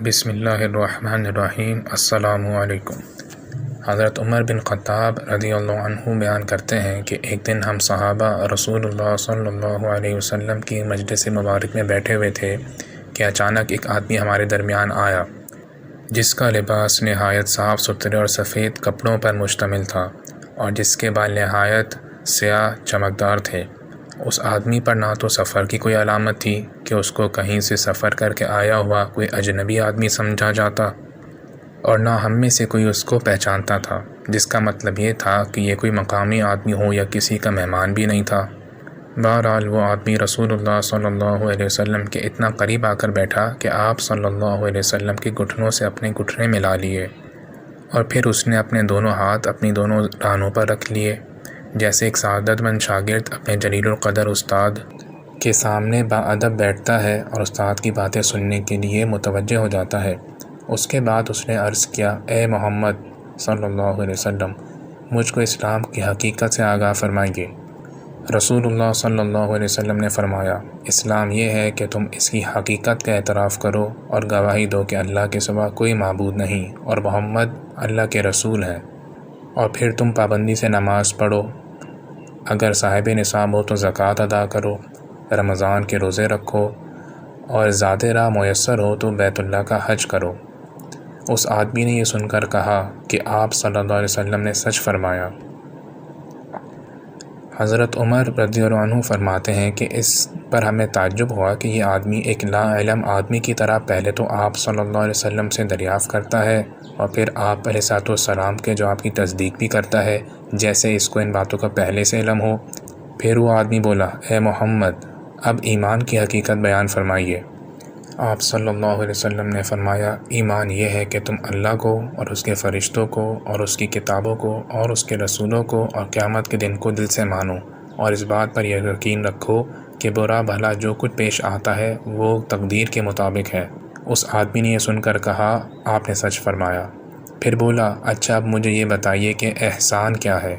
بسم اللہ الرحمن الرحیم۔ السلام علیکم۔ حضرت عمر بن خطاب رضی اللہ عنہ بیان کرتے ہیں کہ ایک دن ہم صحابہ رسول اللہ صلی اللہ علیہ وسلم کی مجلس مبارک میں بیٹھے ہوئے تھے کہ اچانک ایک آدمی ہمارے درمیان آیا جس کا لباس نہایت صاف ستھرے اور سفید کپڑوں پر مشتمل تھا اور جس کے بال نہایت سیاہ چمکدار تھے۔ اس آدمی پر نہ تو سفر کی کوئی علامت تھی کہ اس کو کہیں سے سفر کر کے آیا ہوا کوئی اجنبی آدمی سمجھا جاتا، اور نہ ہم میں سے کوئی اس کو پہچانتا تھا، جس کا مطلب یہ تھا کہ یہ کوئی مقامی آدمی ہو یا کسی کا مہمان بھی نہیں تھا۔ بہرحال وہ آدمی رسول اللہ صلی اللہ علیہ وسلم کے اتنا قریب آ کر بیٹھا کہ آپ صلی اللہ علیہ وسلم کے گھٹنوں سے اپنے گھٹنے ملا لیے، اور پھر اس نے اپنے دونوں ہاتھ اپنی دونوں رانوں پر رکھ لیے، جیسے ایک سعادت مند شاگرد اپنے جلیل القدر استاد کے سامنے باادب بیٹھتا ہے اور استاد کی باتیں سننے کے لیے متوجہ ہو جاتا ہے۔ اس کے بعد اس نے عرض کیا، اے محمد صلی اللہ علیہ وسلم، مجھ کو اسلام کی حقیقت سے آگاہ فرمائیے۔ رسول اللہ صلی اللہ علیہ وسلم نے فرمایا، اسلام یہ ہے کہ تم اس کی حقیقت کا اعتراف کرو اور گواہی دو کہ اللہ کے سوا کوئی معبود نہیں اور محمد اللہ کے رسول ہیں، اور پھر تم پابندی سے نماز پڑھو، اگر صاحب نصاب ہو تو زکوٰۃ ادا کرو، رمضان کے روزے رکھو، اور زاد راہ میسر ہو تو بیت اللہ کا حج کرو۔ اس آدمی نے یہ سن کر کہا کہ آپ صلی اللہ علیہ وسلم نے سچ فرمایا۔ حضرت عمر رضی اللہ عنہ فرماتے ہیں کہ اس پر ہمیں تعجب ہوا کہ یہ آدمی ایک لا علم آدمی کی طرح پہلے تو آپ صلی اللہ علیہ وسلم سے دریافت کرتا ہے اور پھر آپ علیہ السلام کے جواب کی تصدیق بھی کرتا ہے جیسے اس کو ان باتوں کا پہلے سے علم ہو۔ پھر وہ آدمی بولا، اے محمد، اب ایمان کی حقیقت بیان فرمائیے۔ آپ صلی اللہ علیہ وسلم نے فرمایا، ایمان یہ ہے کہ تم اللہ کو اور اس کے فرشتوں کو اور اس کی کتابوں کو اور اس کے رسولوں کو اور قیامت کے دن کو دل سے مانو، اور اس بات پر یہ یقین رکھو کہ برا بھلا جو کچھ پیش آتا ہے وہ تقدیر کے مطابق ہے۔ اس آدمی نے یہ سن کر کہا، آپ نے سچ فرمایا۔ پھر بولا، اچھا اب مجھے یہ بتائیے کہ احسان کیا ہے؟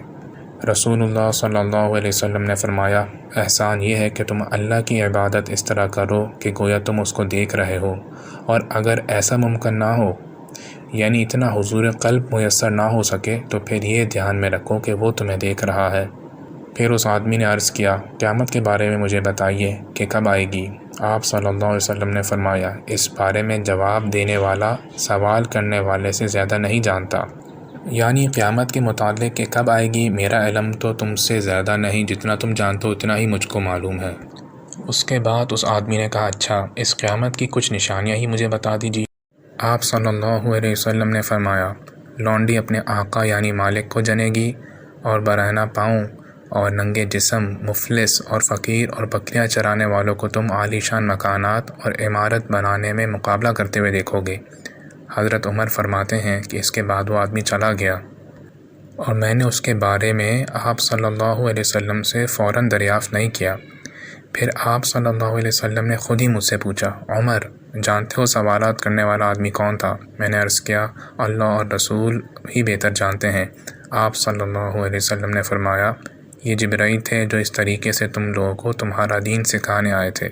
رسول اللہ صلی اللہ علیہ وسلم نے فرمایا، احسان یہ ہے کہ تم اللہ کی عبادت اس طرح کرو کہ گویا تم اس کو دیکھ رہے ہو، اور اگر ایسا ممکن نہ ہو، یعنی اتنا حضور قلب میسر نہ ہو سکے، تو پھر یہ دھیان میں رکھو کہ وہ تمہیں دیکھ رہا ہے۔ پھر اس آدمی نے عرض کیا، قیامت کے بارے میں مجھے بتائیے کہ کب آئے گی؟ آپ صلی اللہ علیہ وسلم نے فرمایا، اس بارے میں جواب دینے والا سوال کرنے والے سے زیادہ نہیں جانتا، یعنی قیامت کے متعلق کہ کب آئے گی میرا علم تو تم سے زیادہ نہیں، جتنا تم جانتے ہو اتنا ہی مجھ کو معلوم ہے۔ اس کے بعد اس آدمی نے کہا، اچھا اس قیامت کی کچھ نشانیاں ہی مجھے بتا دیجیے۔ آپ صلی اللہ علیہ وسلم نے فرمایا، لونڈی اپنے آقا یعنی مالک کو جنے گی، اور برہنہ پاؤں اور ننگے جسم مفلس اور فقیر اور بکریاں چرانے والوں کو تم عالی شان مکانات اور عمارت بنانے میں مقابلہ کرتے ہوئے دیکھو گے۔ حضرت عمر فرماتے ہیں کہ اس کے بعد وہ آدمی چلا گیا، اور میں نے اس کے بارے میں آپ صلی اللہ علیہ وسلم سے فوراً دریافت نہیں کیا۔ پھر آپ صلی اللہ علیہ وسلم نے خود ہی مجھ سے پوچھا، عمر، جانتے ہو سوالات کرنے والا آدمی کون تھا؟ میں نے عرض کیا، اللہ اور رسول ہی بہتر جانتے ہیں۔ آپ صلی اللہ علیہ وسلم نے فرمایا، یہ جبرائیل تھے جو اس طریقے سے تم لوگوں کو تمہارا دین سکھانے آئے تھے۔